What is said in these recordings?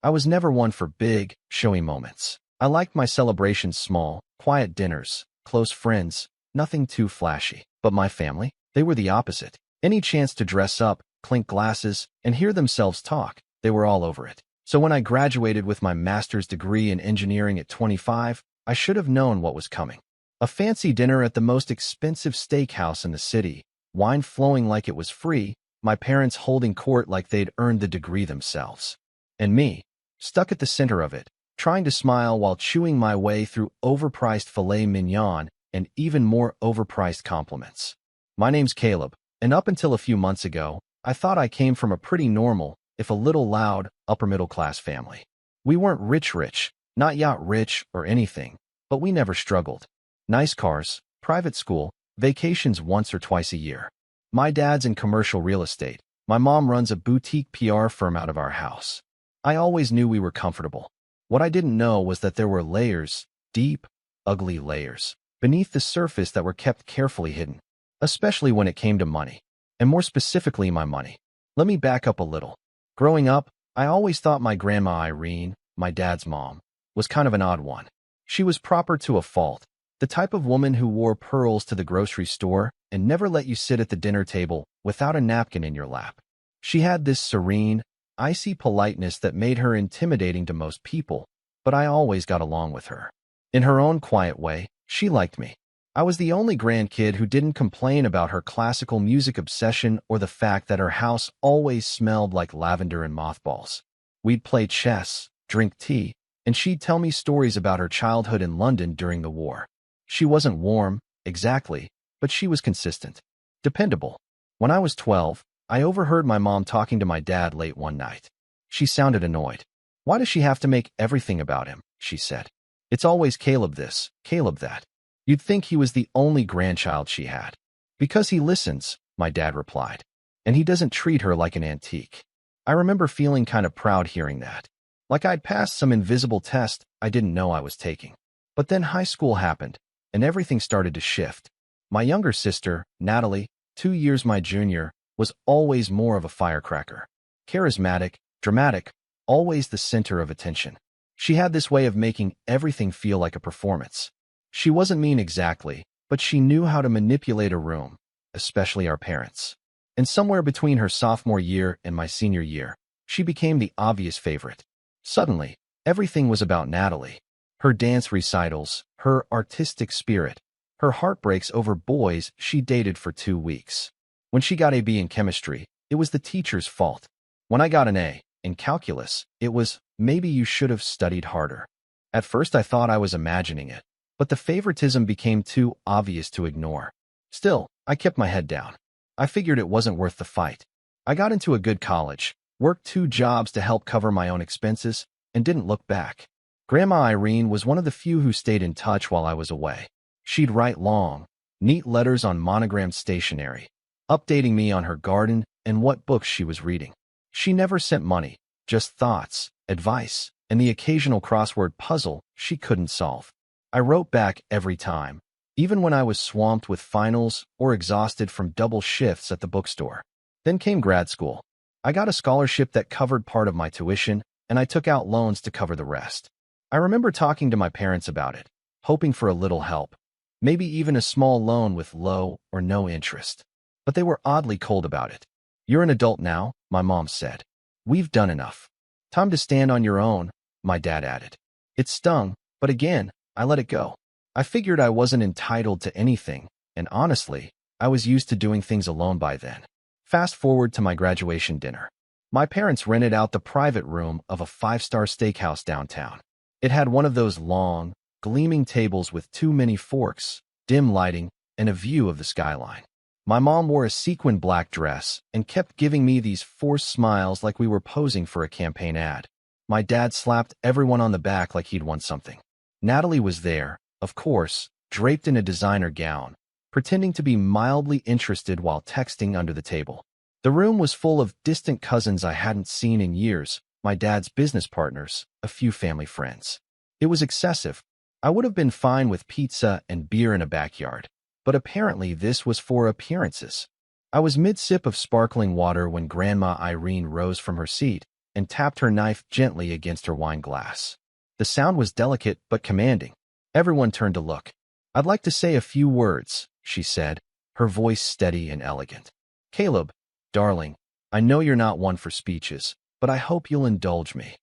I was never one for big, showy moments. I liked my celebrations small, quiet dinners, close friends, nothing too flashy. But my family? They were the opposite. Any chance to dress up, clink glasses, and hear themselves talk, they were all over it. So when I graduated with my master's degree in engineering at 25, I should have known what was coming. A fancy dinner at the most expensive steakhouse in the city, wine flowing like it was free, my parents holding court like they'd earned the degree themselves. And me, stuck at the center of it, trying to smile while chewing my way through overpriced filet mignon and even more overpriced compliments. My name's Caleb, and up until a few months ago, I thought I came from a pretty normal, if a little loud, upper-middle-class family. We weren't rich, not yacht rich or anything, but we never struggled. Nice cars, private school, vacations once or twice a year. My dad's in commercial real estate. My mom runs a boutique PR firm out of our house. I always knew we were comfortable. What I didn't know was that there were layers, deep, ugly layers, beneath the surface that were kept carefully hidden, especially when it came to money, and more specifically my money. Let me back up a little. Growing up, I always thought my grandma Irene, my dad's mom, was kind of an odd one. She was proper to a fault, the type of woman who wore pearls to the grocery store and never let you sit at the dinner table without a napkin in your lap. She had this serene, icy politeness that made her intimidating to most people, but I always got along with her. In her own quiet way, she liked me. I was the only grandkid who didn't complain about her classical music obsession or the fact that her house always smelled like lavender and mothballs. We'd play chess, drink tea, and she'd tell me stories about her childhood in London during the war. She wasn't warm, exactly, but she was consistent. Dependable. When I was 12, I overheard my mom talking to my dad late one night. She sounded annoyed. "Why does she have to make everything about him?" she said. "It's always Caleb this, Caleb that." You'd think he was the only grandchild she had. "Because he listens," my dad replied. "And he doesn't treat her like an antique." I remember feeling kind of proud hearing that. Like I'd passed some invisible test I didn't know I was taking. But then high school happened, and everything started to shift. My younger sister, Natalie, 2 years my junior, was always more of a firecracker. Charismatic, dramatic, always the center of attention. She had this way of making everything feel like a performance. She wasn't mean exactly, but she knew how to manipulate a room, especially our parents. And somewhere between her sophomore year and my senior year, she became the obvious favorite. Suddenly, everything was about Natalie. Her dance recitals, her artistic spirit, her heartbreaks over boys she dated for 2 weeks. When she got a B in chemistry, it was the teacher's fault. When I got an A in calculus, it was, maybe you should have studied harder. At first I thought I was imagining it, but the favoritism became too obvious to ignore. Still, I kept my head down. I figured it wasn't worth the fight. I got into a good college, worked 2 jobs to help cover my own expenses, and didn't look back. Grandma Irene was one of the few who stayed in touch while I was away. She'd write long, neat letters on monogrammed stationery, updating me on her garden and what books she was reading. She never sent money, just thoughts, advice, and the occasional crossword puzzle she couldn't solve. I wrote back every time, even when I was swamped with finals or exhausted from double shifts at the bookstore. Then came grad school. I got a scholarship that covered part of my tuition, and I took out loans to cover the rest. I remember talking to my parents about it, hoping for a little help, maybe even a small loan with low or no interest. But they were oddly cold about it. "You're an adult now," my mom said. "We've done enough. Time to stand on your own," my dad added. It stung, but again, I let it go. I figured I wasn't entitled to anything, and honestly, I was used to doing things alone by then. Fast forward to my graduation dinner. My parents rented out the private room of a 5-star steakhouse downtown. It had one of those long, gleaming tables with too many forks, dim lighting, and a view of the skyline. My mom wore a sequin black dress and kept giving me these forced smiles like we were posing for a campaign ad. My dad slapped everyone on the back like he'd won something. Natalie was there, of course, draped in a designer gown, pretending to be mildly interested while texting under the table. The room was full of distant cousins I hadn't seen in years, my dad's business partners, a few family friends. It was excessive. I would have been fine with pizza and beer in a backyard, but apparently this was for appearances. I was mid-sip of sparkling water when Grandma Irene rose from her seat, and tapped her knife gently against her wine glass. The sound was delicate but commanding. Everyone turned to look. "I'd like to say a few words," she said, her voice steady and elegant. "Caleb, darling, I know you're not one for speeches, but I hope you'll indulge me."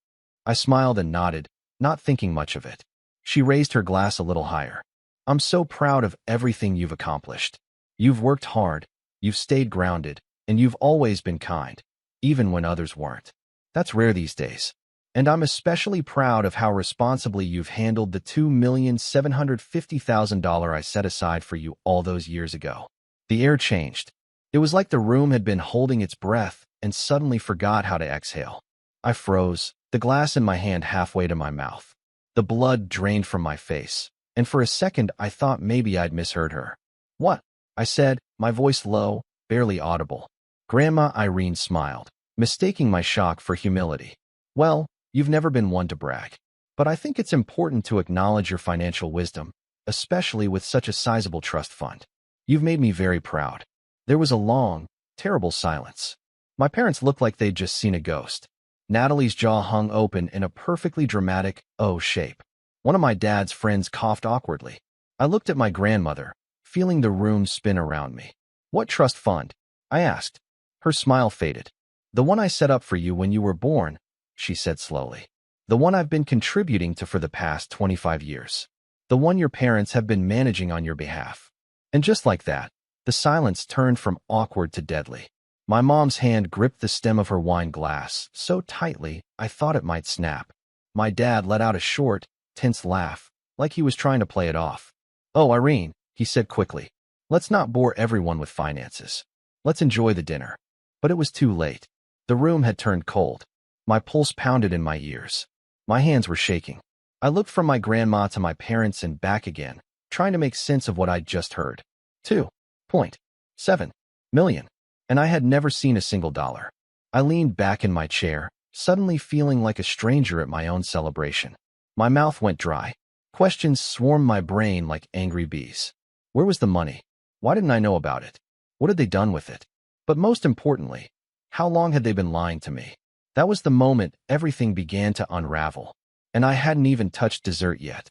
I smiled and nodded, not thinking much of it. She raised her glass a little higher. "I'm so proud of everything you've accomplished. You've worked hard, you've stayed grounded, and you've always been kind, even when others weren't. That's rare these days. And I'm especially proud of how responsibly you've handled the $2,750,000 I set aside for you all those years ago." The air changed. It was like the room had been holding its breath and suddenly forgot how to exhale. I froze, the glass in my hand halfway to my mouth. The blood drained from my face, and for a second I thought maybe I'd misheard her. "What?" I said, my voice low, barely audible. Grandma Irene smiled, mistaking my shock for humility. "Well, you've never been one to brag. But I think it's important to acknowledge your financial wisdom, especially with such a sizable trust fund. You've made me very proud." There was a long, terrible silence. My parents looked like they'd just seen a ghost. Natalie's jaw hung open in a perfectly dramatic O shape. One of my dad's friends coughed awkwardly. I looked at my grandmother, feeling the room spin around me. "What trust fund?" I asked. Her smile faded. "The one I set up for you when you were born," she said slowly. "The one I've been contributing to for the past 25 years. The one your parents have been managing on your behalf." And just like that, the silence turned from awkward to deadly. My mom's hand gripped the stem of her wine glass so tightly I thought it might snap. My dad let out a short, tense laugh, like he was trying to play it off. "Oh, Irene," he said quickly, "let's not bore everyone with finances. Let's enjoy the dinner." But it was too late. The room had turned cold. My pulse pounded in my ears. My hands were shaking. I looked from my grandma to my parents and back again, trying to make sense of what I'd just heard. 2.7 million. And I had never seen a single dollar. I leaned back in my chair, suddenly feeling like a stranger at my own celebration. My mouth went dry. Questions swarmed my brain like angry bees. Where was the money? Why didn't I know about it? What had they done with it? But most importantly, how long had they been lying to me? That was the moment everything began to unravel. And I hadn't even touched dessert yet.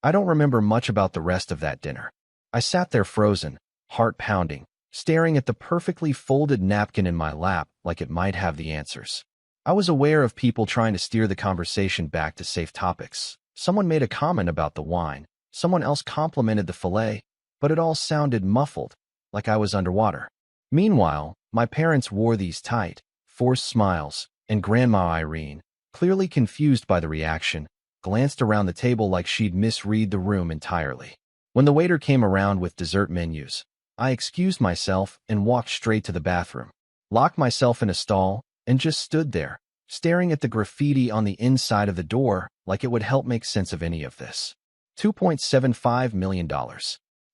I don't remember much about the rest of that dinner. I sat there frozen, heart pounding, staring at the perfectly folded napkin in my lap like it might have the answers. I was aware of people trying to steer the conversation back to safe topics. Someone made a comment about the wine, someone else complimented the filet, but it all sounded muffled, like I was underwater. Meanwhile, my parents wore these tight, forced smiles, and Grandma Irene, clearly confused by the reaction, glanced around the table like she'd misread the room entirely. When the waiter came around with dessert menus, I excused myself and walked straight to the bathroom, locked myself in a stall, and just stood there, staring at the graffiti on the inside of the door like it would help make sense of any of this. $2.75 million.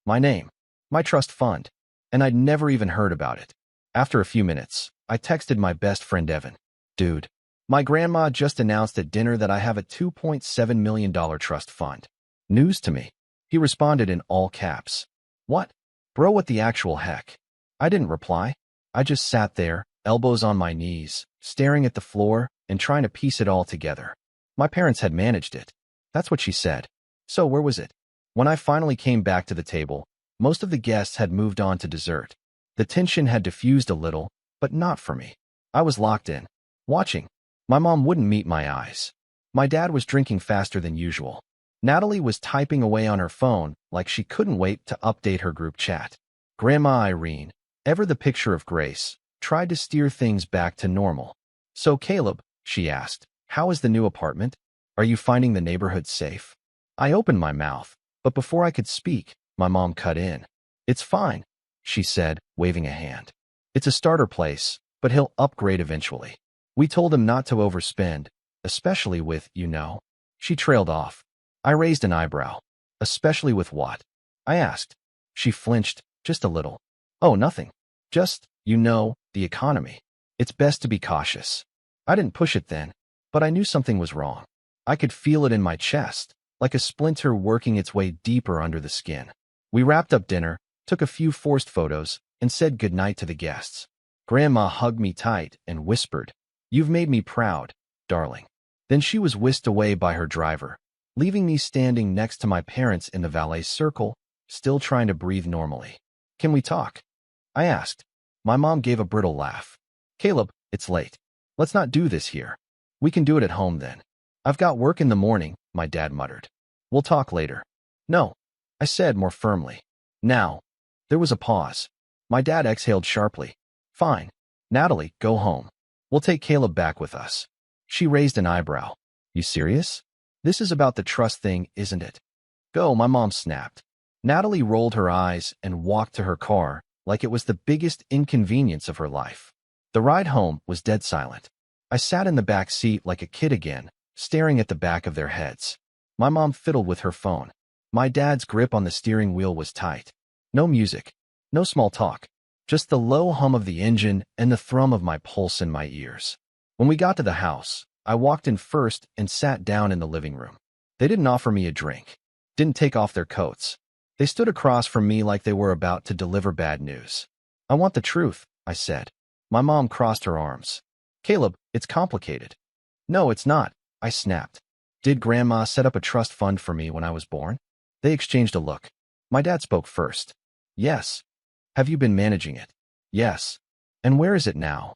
My name, my trust fund, and I'd never even heard about it. After a few minutes, I texted my best friend Evan. "Dude, my grandma just announced at dinner that I have a $2.7 million trust fund. News to me." He responded in all caps. "What? Bro, what the actual heck?" I didn't reply. I just sat there, elbows on my knees, staring at the floor and trying to piece it all together. My parents had managed it. That's what she said. So where was it? When I finally came back to the table, most of the guests had moved on to dessert. The tension had diffused a little, but not for me. I was locked in, watching. My mom wouldn't meet my eyes. My dad was drinking faster than usual. Natalie was typing away on her phone like she couldn't wait to update her group chat. Grandma Irene, ever the picture of grace, tried to steer things back to normal. "So Caleb," she asked, "how is the new apartment? Are you finding the neighborhood safe?" I opened my mouth, but before I could speak, my mom cut in. "It's fine," she said, waving a hand. "It's a starter place, but he'll upgrade eventually. We told him not to overspend, especially with, you know." She trailed off. I raised an eyebrow. "Especially with what?" I asked. She flinched, just a little. "Oh, nothing. Just, you know, the economy. It's best to be cautious." I didn't push it then, but I knew something was wrong. I could feel it in my chest, like a splinter working its way deeper under the skin. We wrapped up dinner, took a few forced photos, and said goodnight to the guests. Grandma hugged me tight and whispered, "You've made me proud. darling." Then she was whisked away by her driver, leaving me standing next to my parents in the valet circle, still trying to breathe normally. "Can we talk?" I asked. My mom gave a brittle laugh. "Caleb, it's late. Let's not do this here. We can do it at home then." "I've got work in the morning," my dad muttered. "We'll talk later." "No," I said more firmly. "Now." There was a pause. My dad exhaled sharply. "Fine. Natalie, go home. We'll take Caleb back with us." She raised an eyebrow. "You serious? This is about the trust thing, isn't it?" "Go," my mom snapped. Natalie rolled her eyes and walked to her car like it was the biggest inconvenience of her life. The ride home was dead silent. I sat in the back seat like a kid again, staring at the back of their heads. My mom fiddled with her phone. My dad's grip on the steering wheel was tight. No music, no small talk, just the low hum of the engine and the thrum of my pulse in my ears. When we got to the house, I walked in first and sat down in the living room. They didn't offer me a drink, didn't take off their coats. They stood across from me like they were about to deliver bad news. "I want the truth," I said. My mom crossed her arms. "Caleb, it's complicated." "No, it's not," I snapped. "Did Grandma set up a trust fund for me when I was born?" They exchanged a look. My dad spoke first. "Yes." "Have you been managing it?" "Yes." "And where is it now?"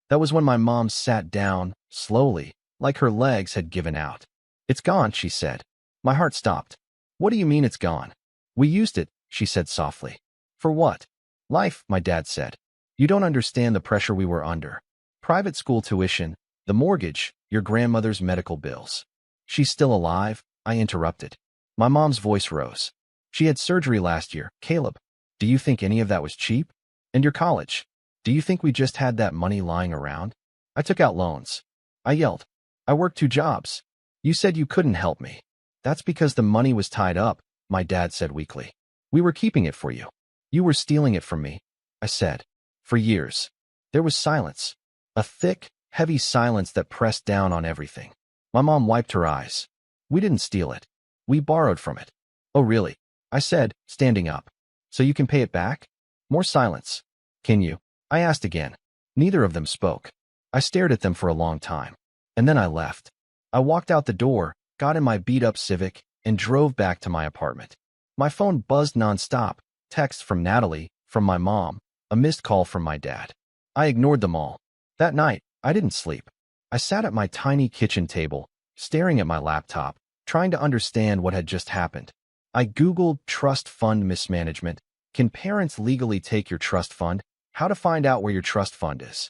That was when my mom sat down, slowly, like her legs had given out. "It's gone," she said. My heart stopped. "What do you mean it's gone?" "We used it," she said softly. "For what?" "Life," my dad said. "You don't understand the pressure we were under. Private school tuition, the mortgage, your grandmother's medical bills." "She's still alive?" I interrupted. My mom's voice rose. "She had surgery last year. Caleb, do you think any of that was cheap? And your college? Do you think we just had that money lying around?" "I took out loans." I yelled. "I worked 2 jobs. You said you couldn't help me." "That's because the money was tied up," my dad said weakly. "We were keeping it for you. You were stealing it from me," I said. For years. There was silence. A thick, heavy silence that pressed down on everything. My mom wiped her eyes. "We didn't steal it. We borrowed from it." "Oh, really?" I said, standing up. "So you can pay it back?" More silence. "Can you?" I asked again. Neither of them spoke. I stared at them for a long time. And then I left. I walked out the door, got in my beat-up Civic, and drove back to my apartment. My phone buzzed nonstop. Texts from Natalie, from my mom, a missed call from my dad. I ignored them all. That night, I didn't sleep. I sat at my tiny kitchen table, staring at my laptop, trying to understand what had just happened. I Googled trust fund mismanagement. Can parents legally take your trust fund? How to find out where your trust fund is.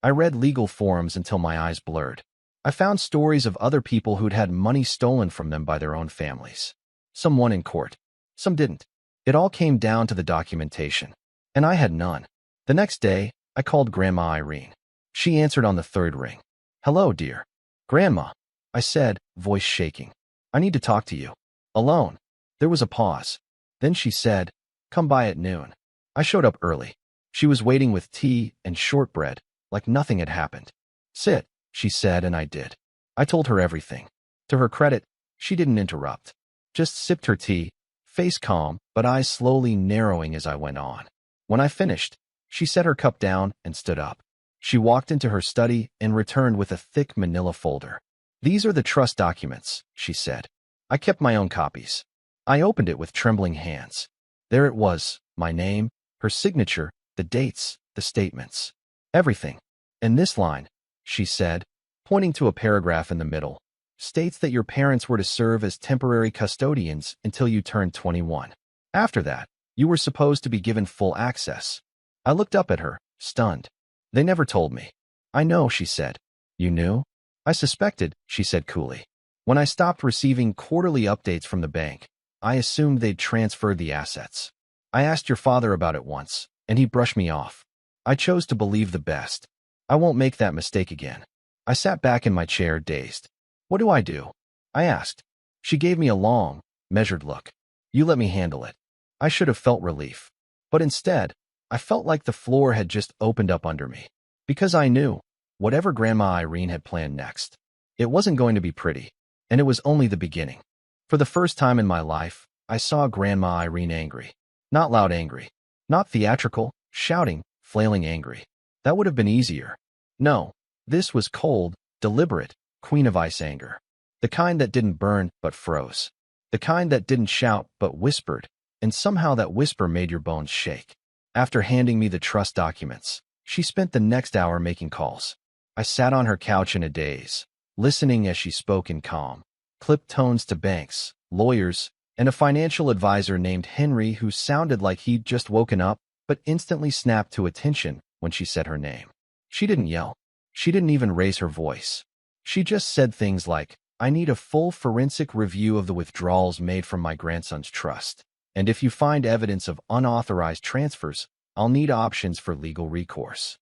I read legal forums until my eyes blurred. I found stories of other people who'd had money stolen from them by their own families. Some won in court. Some didn't. It all came down to the documentation. And I had none. The next day, I called Grandma Irene. She answered on the 3rd ring. "Hello, dear." "Grandma," I said, voice shaking. "I need to talk to you. Alone." There was a pause. Then she said, "Come by at noon." I showed up early. She was waiting with tea and shortbread, like nothing had happened. "Sit," she said, and I did. I told her everything. To her credit, she didn't interrupt. Just sipped her tea, face calm, but eyes slowly narrowing as I went on. When I finished, she set her cup down and stood up. She walked into her study and returned with a thick manila folder. "These are the trust documents," she said. I kept my own copies. I opened it with trembling hands. There it was, my name, her signature, the dates, the statements. Everything. "And this line," she said, pointing to a paragraph in the middle, "states that your parents were to serve as temporary custodians until you turned 21. After that, you were supposed to be given full access." I looked up at her, stunned. "They never told me." "I know," she said. "You knew?" "I suspected," she said coolly. "When I stopped receiving quarterly updates from the bank, I assumed they'd transferred the assets. I asked your father about it once, and he brushed me off. I chose to believe the best. I won't make that mistake again." I sat back in my chair, dazed. "What do I do?" I asked. She gave me a long, measured look. "You let me handle it." I should have felt relief. But instead, I felt like the floor had just opened up under me. Because I knew, whatever Grandma Irene had planned next, it wasn't going to be pretty, and it was only the beginning. For the first time in my life, I saw Grandma Irene angry. Not loud angry. Not theatrical, shouting, flailing angry. That would have been easier. No, this was cold, deliberate, Queen of ice anger. The kind that didn't burn but froze. The kind that didn't shout but whispered, and somehow that whisper made your bones shake. After handing me the trust documents, she spent the next hour making calls. I sat on her couch in a daze, listening as she spoke in calm, clipped tones to banks, lawyers, and a financial advisor named Henry who sounded like he'd just woken up, but instantly snapped to attention when she said her name. She didn't yell. She didn't even raise her voice. She just said things like, "I need a full forensic review of the withdrawals made from my grandson's trust. And if you find evidence of unauthorized transfers, I'll need options for legal recourse."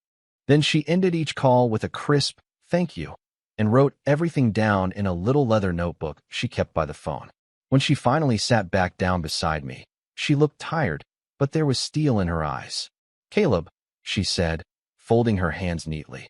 Then she ended each call with a crisp, "Thank you," and wrote everything down in a little leather notebook she kept by the phone. When she finally sat back down beside me, she looked tired, but there was steel in her eyes. "Caleb," she said, folding her hands neatly,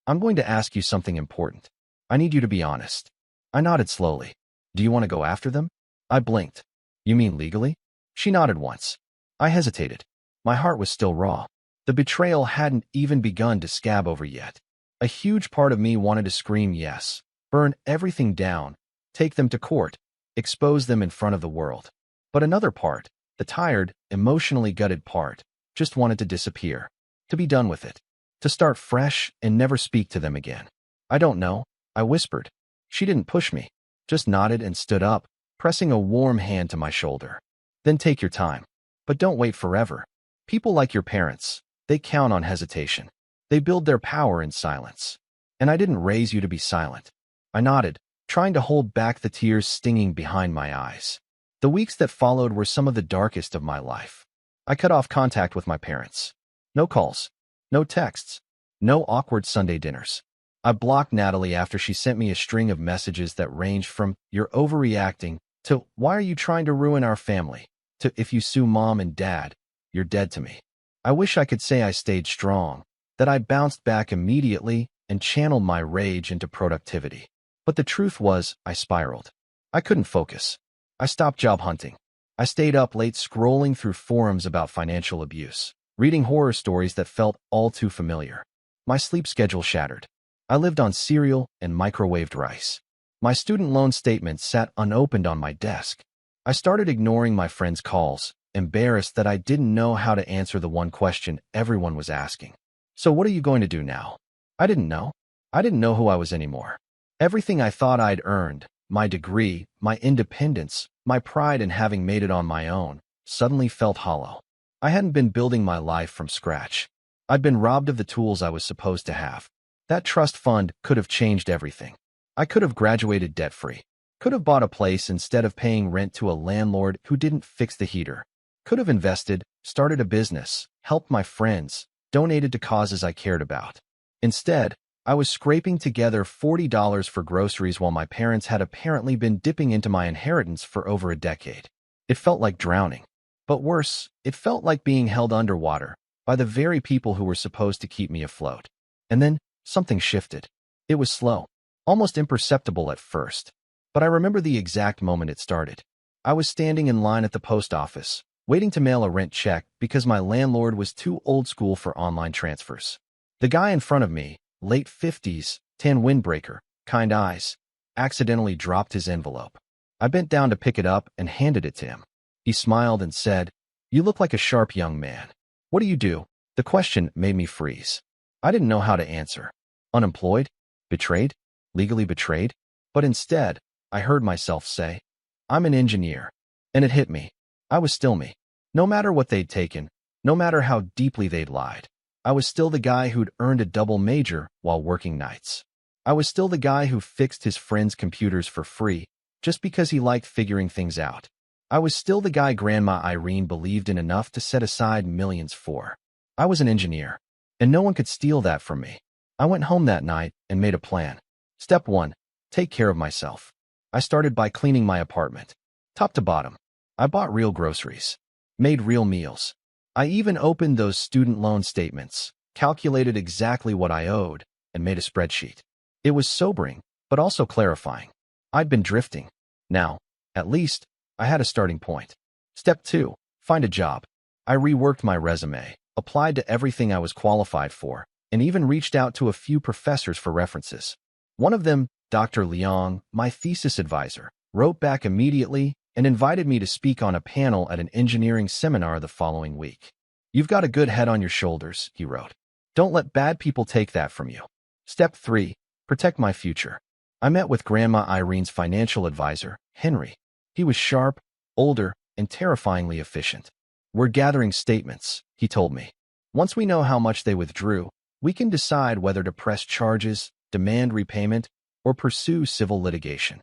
"I'm going to ask you something important. I need you to be honest." I nodded slowly. "Do you want to go after them?" I blinked. "You mean legally?" She nodded once. I hesitated. My heart was still raw. The betrayal hadn't even begun to scab over yet. A huge part of me wanted to scream yes, burn everything down, take them to court, expose them in front of the world. But another part, the tired, emotionally gutted part, just wanted to disappear, to be done with it, to start fresh and never speak to them again. "I don't know," I whispered. She didn't push me, just nodded and stood up, pressing a warm hand to my shoulder. "Then take your time. But don't wait forever. People like your parents, they count on hesitation. They build their power in silence. And I didn't raise you to be silent." I nodded, trying to hold back the tears stinging behind my eyes. The weeks that followed were some of the darkest of my life. I cut off contact with my parents. No calls, no texts, no awkward Sunday dinners. I blocked Natalie after she sent me a string of messages that ranged from "You're overreacting" to "Why are you trying to ruin our family?" to "If you sue mom and dad, you're dead to me." I wish I could say I stayed strong, that I bounced back immediately and channeled my rage into productivity. But the truth was, I spiraled. I couldn't focus. I stopped job hunting. I stayed up late scrolling through forums about financial abuse, reading horror stories that felt all too familiar. My sleep schedule shattered. I lived on cereal and microwaved rice. My student loan statement sat unopened on my desk. I started ignoring my friends' calls, embarrassed that I didn't know how to answer the one question everyone was asking. "So what are you going to do now?" I didn't know. I didn't know who I was anymore. Everything I thought I'd earned, my degree, my independence, my pride in having made it on my own, suddenly felt hollow. I hadn't been building my life from scratch. I'd been robbed of the tools I was supposed to have. That trust fund could have changed everything. I could have graduated debt-free. Could have bought a place instead of paying rent to a landlord who didn't fix the heater. Could have invested, started a business, helped my friends, donated to causes I cared about. Instead, I was scraping together $40 for groceries while my parents had apparently been dipping into my inheritance for over a decade. It felt like drowning. But worse, it felt like being held underwater by the very people who were supposed to keep me afloat. And then, something shifted. It was slow, almost imperceptible at first. But I remember the exact moment it started. I was standing in line at the post office, waiting to mail a rent check because my landlord was too old school for online transfers. The guy in front of me, late 50s, tan windbreaker, kind eyes, accidentally dropped his envelope. I bent down to pick it up and handed it to him. He smiled and said, "You look like a sharp young man. What do you do?" The question made me freeze. I didn't know how to answer. Unemployed? Betrayed? Legally betrayed? But instead, I heard myself say, "I'm an engineer." And it hit me. I was still me. No matter what they'd taken, no matter how deeply they'd lied, I was still the guy who'd earned a double major while working nights. I was still the guy who fixed his friends' computers for free just because he liked figuring things out. I was still the guy Grandma Irene believed in enough to set aside millions for. I was an engineer, and no one could steal that from me. I went home that night and made a plan. Step 1, take care of myself. I started by cleaning my apartment, top to bottom. I bought real groceries, made real meals. I even opened those student loan statements, calculated exactly what I owed, and made a spreadsheet. It was sobering, but also clarifying. I'd been drifting. Now, at least, I had a starting point. Step 2, find a job. I reworked my resume, applied to everything I was qualified for, and even reached out to a few professors for references. One of them, Dr. Liang, my thesis advisor, wrote back immediately and invited me to speak on a panel at an engineering seminar the following week. "You've got a good head on your shoulders," he wrote. "Don't let bad people take that from you." Step 3. Protect my future. I met with Grandma Irene's financial advisor, Henry. He was sharp, older, and terrifyingly efficient. "We're gathering statements," he told me. "Once we know how much they withdrew, we can decide whether to press charges, demand repayment, or pursue civil litigation."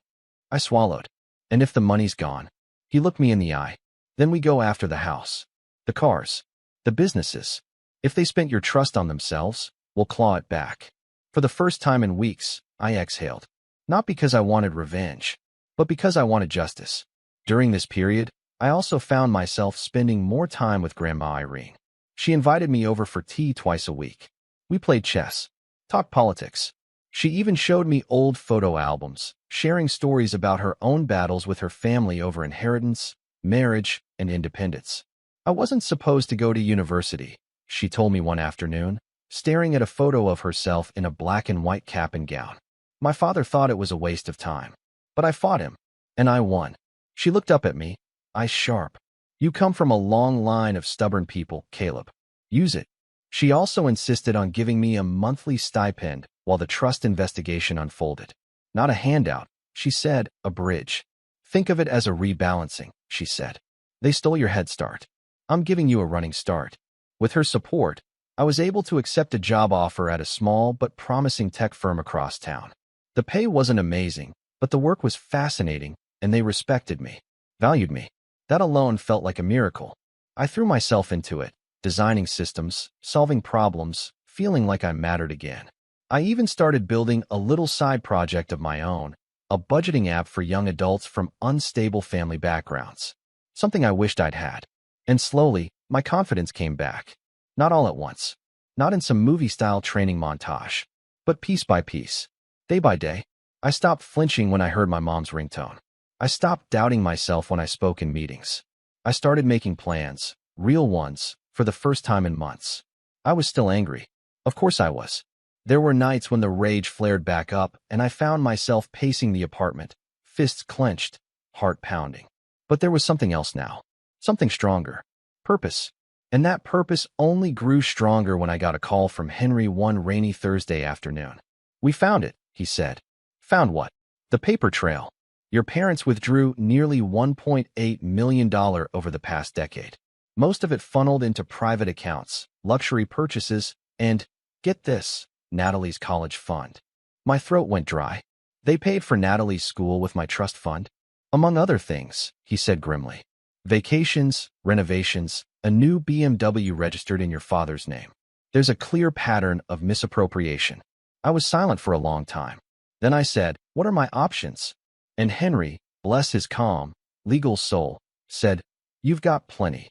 I swallowed. "And if the money's gone?" He looked me in the eye. "Then we go after the house, the cars, the businesses. If they spent your trust on themselves, we'll claw it back." For the first time in weeks, I exhaled. Not because I wanted revenge, but because I wanted justice. During this period, I also found myself spending more time with Grandma Irene. She invited me over for tea twice a week. We played chess, talked politics. She even showed me old photo albums, sharing stories about her own battles with her family over inheritance, marriage, and independence. "I wasn't supposed to go to university," she told me one afternoon, staring at a photo of herself in a black and white cap and gown. "My father thought it was a waste of time. But I fought him, and I won." She looked up at me, eyes sharp. "You come from a long line of stubborn people, Caleb. Use it." She also insisted on giving me a monthly stipend while the trust investigation unfolded. "Not a handout," she said, "a bridge. Think of it as a rebalancing," she said. "They stole your head start. I'm giving you a running start." With her support, I was able to accept a job offer at a small but promising tech firm across town. The pay wasn't amazing, but the work was fascinating, and they respected me, valued me. That alone felt like a miracle. I threw myself into it, designing systems, solving problems, feeling like I mattered again. I even started building a little side project of my own, a budgeting app for young adults from unstable family backgrounds. Something I wished I'd had. And slowly, my confidence came back. Not all at once. Not in some movie-style training montage. But piece by piece. Day by day. I stopped flinching when I heard my mom's ringtone. I stopped doubting myself when I spoke in meetings. I started making plans, real ones, for the first time in months. I was still angry. Of course I was. There were nights when the rage flared back up, and I found myself pacing the apartment, fists clenched, heart pounding. But there was something else now. Something stronger. Purpose. And that purpose only grew stronger when I got a call from Henry one rainy Thursday afternoon. "We found it," he said. "Found what?" "The paper trail. Your parents withdrew nearly $1.8 million over the past decade. Most of it funneled into private accounts, luxury purchases, and, get this, Natalie's college fund." My throat went dry. "They paid for Natalie's school with my trust fund?" "Among other things," he said grimly. "Vacations, renovations, a new BMW registered in your father's name. There's a clear pattern of misappropriation." I was silent for a long time. Then I said, "What are my options?" And Henry, bless his calm, legal soul, said, "You've got plenty."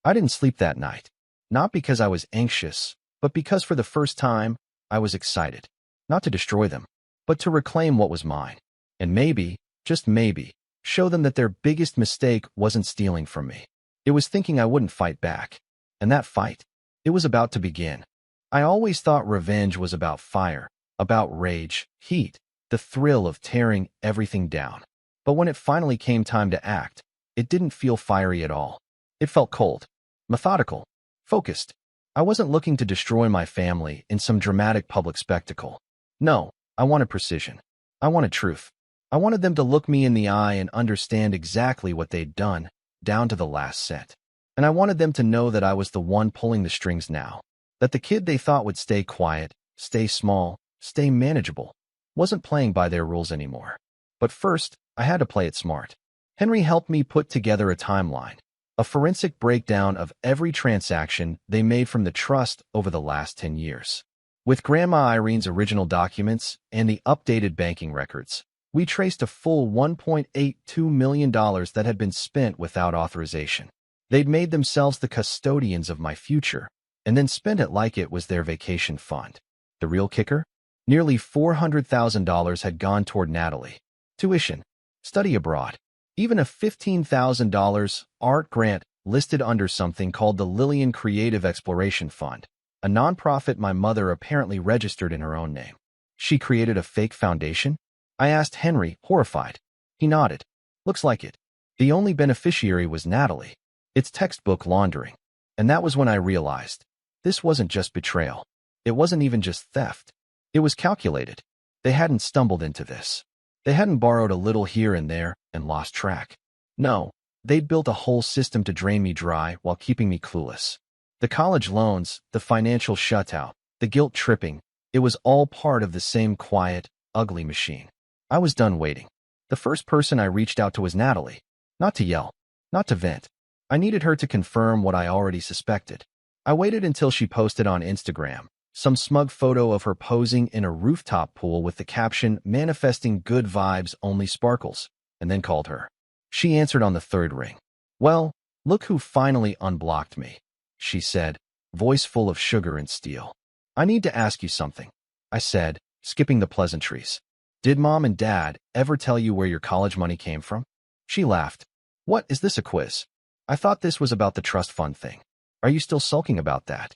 I didn't sleep that night. Not because I was anxious, but because for the first time, I was excited. Not to destroy them, but to reclaim what was mine. And maybe, just maybe, show them that their biggest mistake wasn't stealing from me. It was thinking I wouldn't fight back. And that fight, it was about to begin. I always thought revenge was about fire, about rage, heat, the thrill of tearing everything down. But when it finally came time to act, it didn't feel fiery at all. It felt cold, methodical, focused. I wasn't looking to destroy my family in some dramatic public spectacle. No, I wanted precision. I wanted truth. I wanted them to look me in the eye and understand exactly what they'd done, down to the last cent. And I wanted them to know that I was the one pulling the strings now. That the kid they thought would stay quiet, stay small, stay manageable, wasn't playing by their rules anymore. But first, I had to play it smart. Henry helped me put together a timeline, a forensic breakdown of every transaction they made from the trust over the last 10 years. With Grandma Irene's original documents and the updated banking records, we traced a full $1.82 million that had been spent without authorization. They'd made themselves the custodians of my future, and then spent it like it was their vacation fund. The real kicker? Nearly $400,000 had gone toward Natalie. Tuition, study abroad, even a $15,000 art grant listed under something called the Lillian Creative Exploration Fund, a nonprofit my mother apparently registered in her own name. She created a fake foundation? I asked Henry, horrified. He nodded. Looks like it. The only beneficiary was Natalie. It's textbook laundering. And that was when I realized this wasn't just betrayal. It wasn't even just theft. It was calculated. They hadn't stumbled into this. They hadn't borrowed a little here and there and lost track. No, they'd built a whole system to drain me dry while keeping me clueless. The college loans, the financial shutout, the guilt tripping, it was all part of the same quiet, ugly machine. I was done waiting. The first person I reached out to was Natalie. Not to yell, not to vent. I needed her to confirm what I already suspected. I waited until she posted on Instagram some smug photo of her posing in a rooftop pool with the caption, "Manifesting good vibes, only sparkles," and then called her. She answered on the third ring. "Well, look who finally unblocked me," she said, voice full of sugar and steel. "I need to ask you something," I said, skipping the pleasantries. "Did Mom and Dad ever tell you where your college money came from?" She laughed. "What, is this a quiz? I thought this was about the trust fund thing. Are you still sulking about that?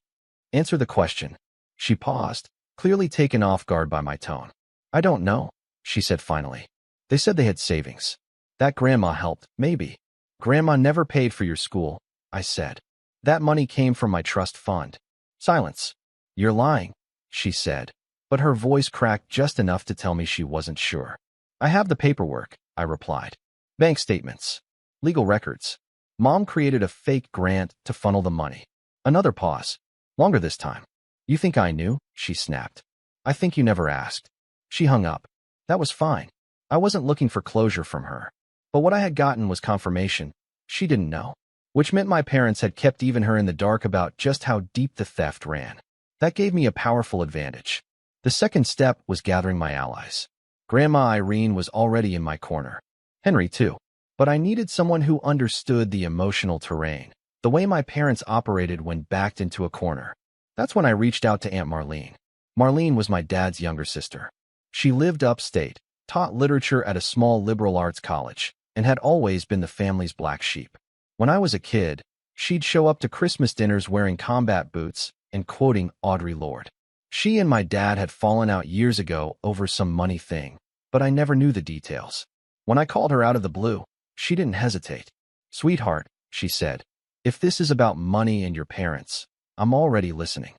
Answer the question." She paused, clearly taken off guard by my tone. "I don't know," she said finally. "They said they had savings. That grandma helped, maybe." "Grandma never paid for your school," I said. "That money came from my trust fund." Silence. "You're lying," she said, but her voice cracked just enough to tell me she wasn't sure. "I have the paperwork," I replied. "Bank statements. Legal records. Mom created a fake grant to funnel the money." Another pause. Longer this time. "You think I knew?" she snapped. "I think you never asked." She hung up. That was fine. I wasn't looking for closure from her. But what I had gotten was confirmation. She didn't know. Which meant my parents had kept even her in the dark about just how deep the theft ran. That gave me a powerful advantage. The second step was gathering my allies. Grandma Irene was already in my corner. Henry, too. But I needed someone who understood the emotional terrain, the way my parents operated when backed into a corner. That's when I reached out to Aunt Marlene. Marlene was my dad's younger sister. She lived upstate, taught literature at a small liberal arts college, and had always been the family's black sheep. When I was a kid, she'd show up to Christmas dinners wearing combat boots and quoting Audre Lorde. She and my dad had fallen out years ago over some money thing, but I never knew the details. When I called her out of the blue, she didn't hesitate. "Sweetheart," she said, "if this is about money and your parents, I'm already listening."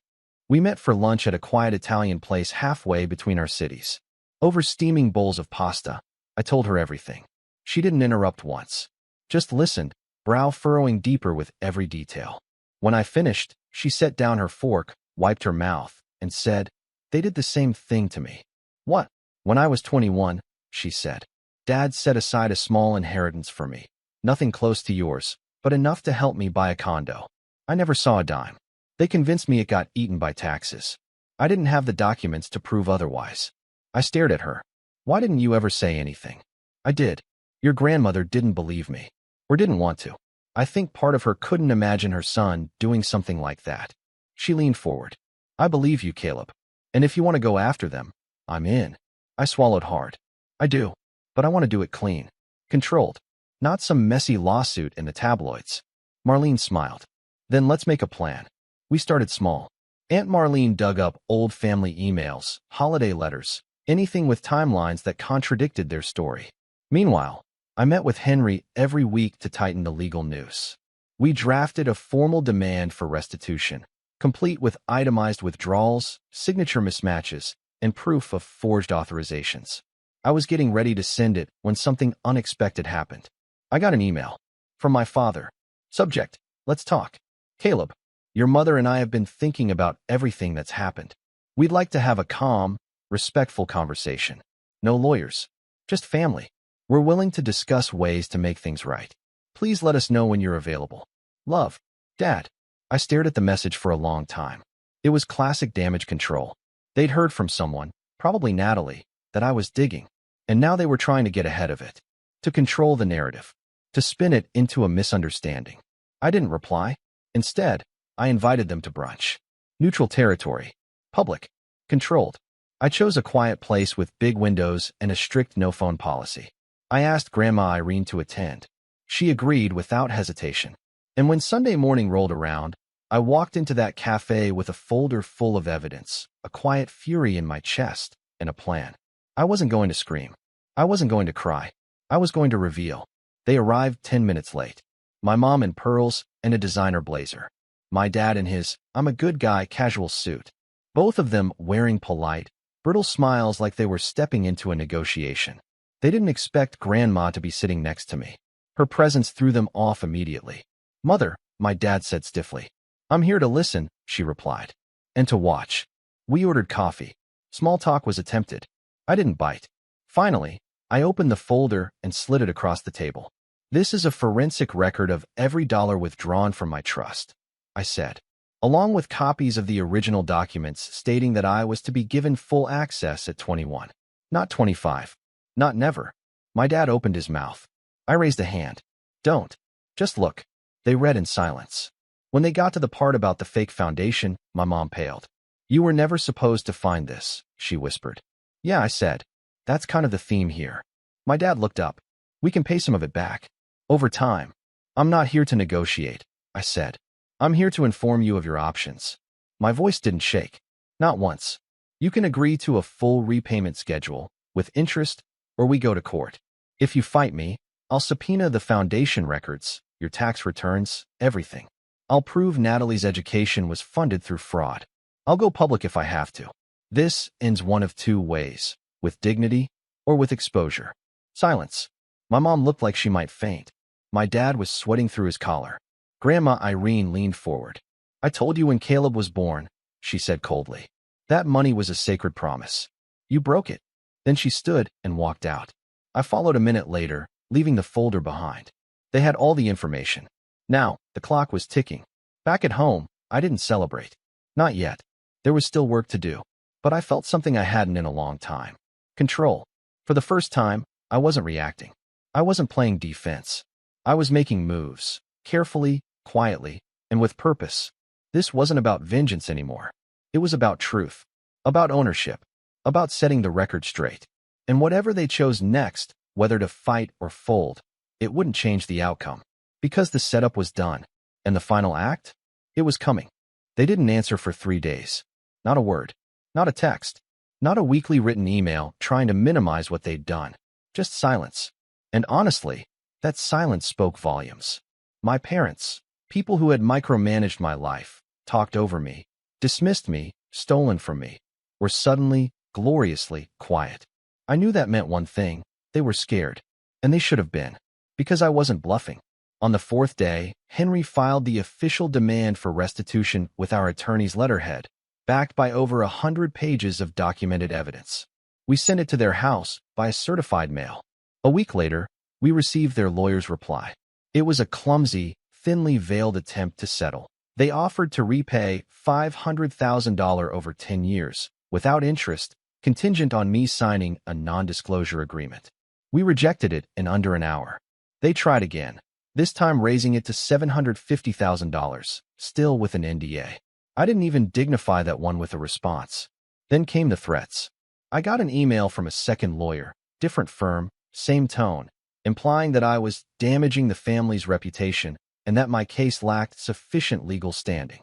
We met for lunch at a quiet Italian place halfway between our cities. Over steaming bowls of pasta, I told her everything. She didn't interrupt once. Just listened, brow furrowing deeper with every detail. When I finished, she set down her fork, wiped her mouth, and said, "They did the same thing to me." "What?" "When I was 21, she said, Dad set aside a small inheritance for me. Nothing close to yours, but enough to help me buy a condo. I never saw a dime. They convinced me it got eaten by taxes. I didn't have the documents to prove otherwise." I stared at her. "Why didn't you ever say anything?" "I did. Your grandmother didn't believe me. Or didn't want to. I think part of her couldn't imagine her son doing something like that." She leaned forward. "I believe you, Caleb. And if you want to go after them, I'm in." I swallowed hard. "I do. But I want to do it clean. Controlled. Not some messy lawsuit in the tabloids." Marlene smiled. "Then let's make a plan." We started small. Aunt Marlene dug up old family emails, holiday letters, anything with timelines that contradicted their story. Meanwhile, I met with Henry every week to tighten the legal noose. We drafted a formal demand for restitution, complete with itemized withdrawals, signature mismatches, and proof of forged authorizations. I was getting ready to send it when something unexpected happened. I got an email. From my father. Subject: "Let's talk. Caleb, your mother and I have been thinking about everything that's happened. We'd like to have a calm, respectful conversation. No lawyers. Just family. We're willing to discuss ways to make things right. Please let us know when you're available. Love, Dad." I stared at the message for a long time. It was classic damage control. They'd heard from someone, probably Natalie, that I was digging, and now they were trying to get ahead of it. To control the narrative. To spin it into a misunderstanding. I didn't reply. Instead, I invited them to brunch. Neutral territory. Public. Controlled. I chose a quiet place with big windows and a strict no-phone policy. I asked Grandma Irene to attend. She agreed without hesitation. And when Sunday morning rolled around, I walked into that cafe with a folder full of evidence, a quiet fury in my chest, and a plan. I wasn't going to scream. I wasn't going to cry. I was going to reveal. They arrived 10 minutes late. My mom in pearls and a designer blazer. My dad in his "I'm a good guy" casual suit. Both of them wearing polite, brittle smiles like they were stepping into a negotiation. They didn't expect Grandma to be sitting next to me. Her presence threw them off immediately. "Mother," my dad said stiffly. "I'm here to listen," she replied. "And to watch." We ordered coffee. Small talk was attempted. I didn't bite. Finally, I opened the folder and slid it across the table. "This is a forensic record of every dollar withdrawn from my trust," I said, along with copies of the original documents stating that I was to be given full access at 21. Not 25. Not never. My dad opened his mouth. I raised a hand. "Don't. Just look." They read in silence. When they got to the part about the fake foundation, my mom paled. "You were never supposed to find this," she whispered. "Yeah," I said. "That's kind of the theme here." My dad looked up. "We can pay some of it back. Over time." "I'm not here to negotiate," I said. "I'm here to inform you of your options." My voice didn't shake. "Not once. You can agree to a full repayment schedule, with interest, or we go to court. If you fight me, I'll subpoena the foundation records, your tax returns, everything. I'll prove Natalie's education was funded through fraud. I'll go public if I have to. This ends one of two ways, with dignity or with exposure." Silence. My mom looked like she might faint. My dad was sweating through his collar. Grandma Irene leaned forward. "I told you when Caleb was born," she said coldly. "That money was a sacred promise. You broke it." Then she stood and walked out. I followed a minute later, leaving the folder behind. They had all the information. Now, the clock was ticking. Back at home, I didn't celebrate. Not yet. There was still work to do. But I felt something I hadn't in a long time. Control. For the first time, I wasn't reacting. I wasn't playing defense. I was making moves, carefully, quietly, and with purpose. This wasn't about vengeance anymore. It was about truth, about ownership, about setting the record straight. And whatever they chose next, whether to fight or fold, it wouldn't change the outcome. Because the setup was done. And the final act? It was coming. They didn't answer for 3 days. Not a word. Not a text. Not a weekly written email trying to minimize what they'd done. Just silence. And honestly, that silence spoke volumes. My parents, people who had micromanaged my life, talked over me, dismissed me, stolen from me, were suddenly, gloriously quiet. I knew that meant one thing. They were scared. And they should have been. Because I wasn't bluffing. On the 4th day, Henry filed the official demand for restitution with our attorney's letterhead, backed by over 100 pages of documented evidence. We sent it to their house by a certified mail. A week later, we received their lawyer's reply. It was a clumsy, thinly veiled attempt to settle. They offered to repay $500,000 over 10 years, without interest, contingent on me signing a non-disclosure agreement. We rejected it in under an hour. They tried again, this time raising it to $750,000, still with an NDA. I didn't even dignify that one with a response. Then came the threats. I got an email from a second lawyer, different firm, same tone, implying that I was damaging the family's reputation and that my case lacked sufficient legal standing.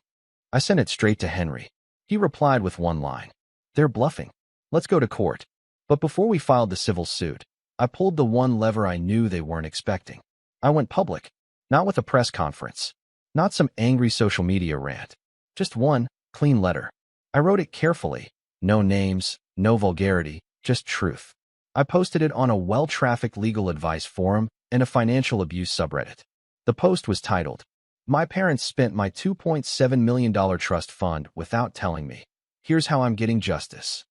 I sent it straight to Henry. He replied with one line. "They're bluffing. Let's go to court." But before we filed the civil suit, I pulled the one lever I knew they weren't expecting. I went public, not with a press conference, not some angry social media rant, just one clean letter. I wrote it carefully, no names, no vulgarity, just truth. I posted it on a well-trafficked legal advice forum and a financial abuse subreddit. The post was titled, "My parents spent my $2.7 million trust fund without telling me. Here's how I'm getting justice."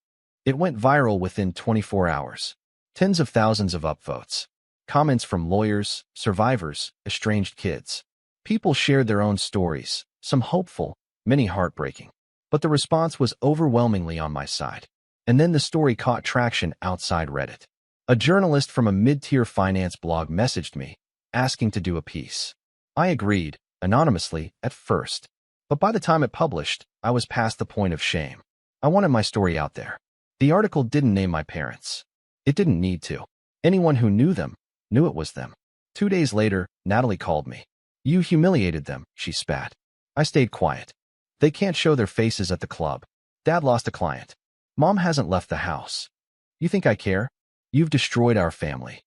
It went viral within 24 hours. Tens of thousands of upvotes. Comments from lawyers, survivors, estranged kids. People shared their own stories, some hopeful, many heartbreaking. But the response was overwhelmingly on my side. And then the story caught traction outside Reddit. A journalist from a mid-tier finance blog messaged me, asking to do a piece. I agreed, anonymously, at first. But by the time it published, I was past the point of shame. I wanted my story out there. The article didn't name my parents. It didn't need to. Anyone who knew them knew it was them. 2 days later, Natalie called me. "You humiliated them," she spat. I stayed quiet. "They can't show their faces at the club. Dad lost a client. Mom hasn't left the house. You think I care? You've destroyed our family.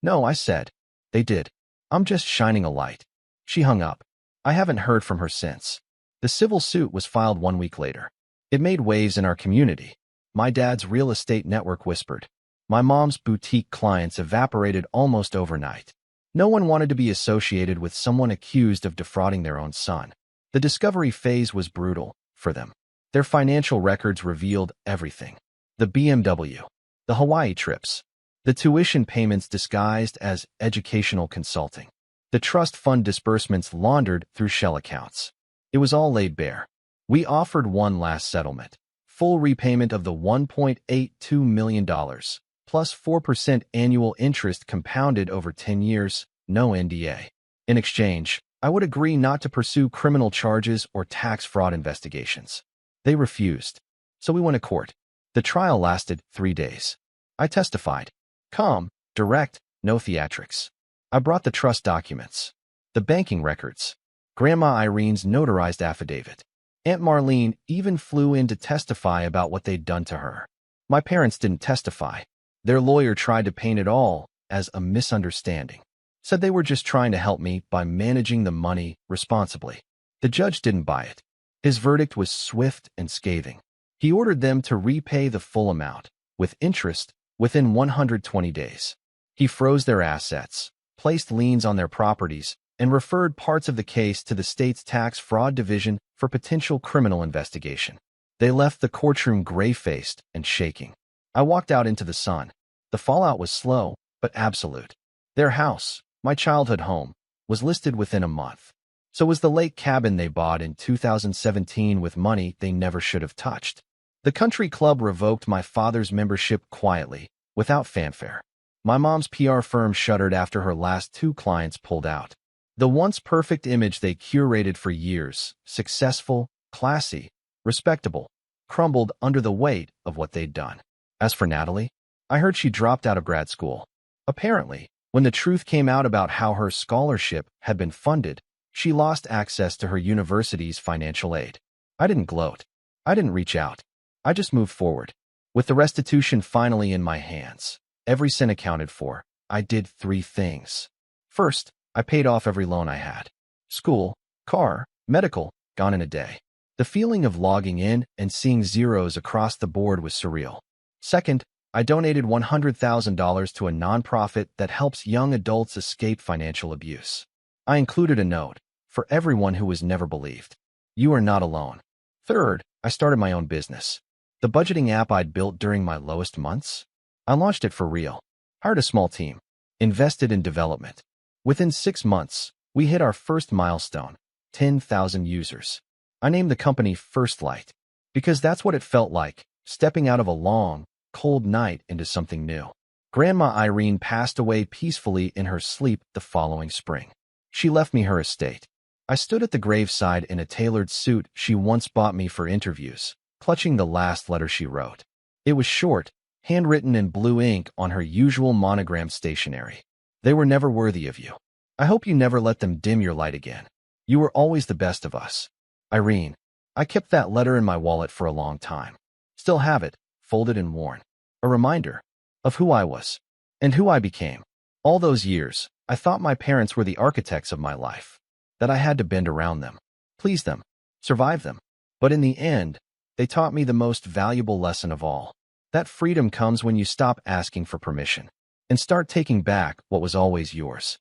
No, I said. They did. I'm just shining a light. She hung up. I haven't heard from her since. The civil suit was filed 1 week later. It made waves in our community. My dad's real estate network whispered. My mom's boutique clients evaporated almost overnight. No one wanted to be associated with someone accused of defrauding their own son. The discovery phase was brutal for them. Their financial records revealed everything. The BMW, the Hawaii trips, the tuition payments disguised as educational consulting, the trust fund disbursements laundered through shell accounts. It was all laid bare. We offered one last settlement, full repayment of the $1.82 million, plus 4% annual interest compounded over 10 years, no NDA. In exchange, I would agree not to pursue criminal charges or tax fraud investigations. They refused. So we went to court. The trial lasted 3 days. I testified. Calm, direct, no theatrics. I brought the trust documents, the banking records, Grandma Irene's notarized affidavit. Aunt Marlene even flew in to testify about what they'd done to her. My parents didn't testify. Their lawyer tried to paint it all as a misunderstanding. Said they were just trying to help me by managing the money responsibly. The judge didn't buy it. His verdict was swift and scathing. He ordered them to repay the full amount, with interest, within 120 days. He froze their assets, placed liens on their properties, and referred parts of the case to the state's tax fraud division for potential criminal investigation. They left the courtroom gray-faced and shaking. I walked out into the sun. The fallout was slow, but absolute. Their house, my childhood home, was listed within a month. So was the lake cabin they bought in 2017 with money they never should have touched. The country club revoked my father's membership quietly, without fanfare. My mom's PR firm shuttered after her last 2 clients pulled out. The once perfect image they curated for years, successful, classy, respectable, crumbled under the weight of what they'd done. As for Natalie, I heard she dropped out of grad school. Apparently, when the truth came out about how her scholarship had been funded, she lost access to her university's financial aid. I didn't gloat. I didn't reach out. I just moved forward. With the restitution finally in my hands, every cent accounted for, I did 3 things. First, I paid off every loan I had. School, car, medical, gone in a day. The feeling of logging in and seeing zeros across the board was surreal. Second, I donated $100,000 to a nonprofit that helps young adults escape financial abuse. I included a note for everyone who was never believed. You are not alone. Third, I started my own business. The budgeting app I'd built during my lowest months. I launched it for real. Hired a small team. Invested in development. Within 6 months, we hit our first milestone, 10,000 users. I named the company First Light because that's what it felt like, stepping out of a long, cold night into something new. Grandma Irene passed away peacefully in her sleep the following spring. She left me her estate. I stood at the graveside in a tailored suit she once bought me for interviews, clutching the last letter she wrote. It was short, handwritten in blue ink on her usual monogram stationery. They were never worthy of you. I hope you never let them dim your light again. You were always the best of us. Irene. I kept that letter in my wallet for a long time. Still have it, folded and worn. A reminder of who I was and who I became. All those years, I thought my parents were the architects of my life, that I had to bend around them, please them, survive them. But in the end, they taught me the most valuable lesson of all. That freedom comes when you stop asking for permission and start taking back what was always yours.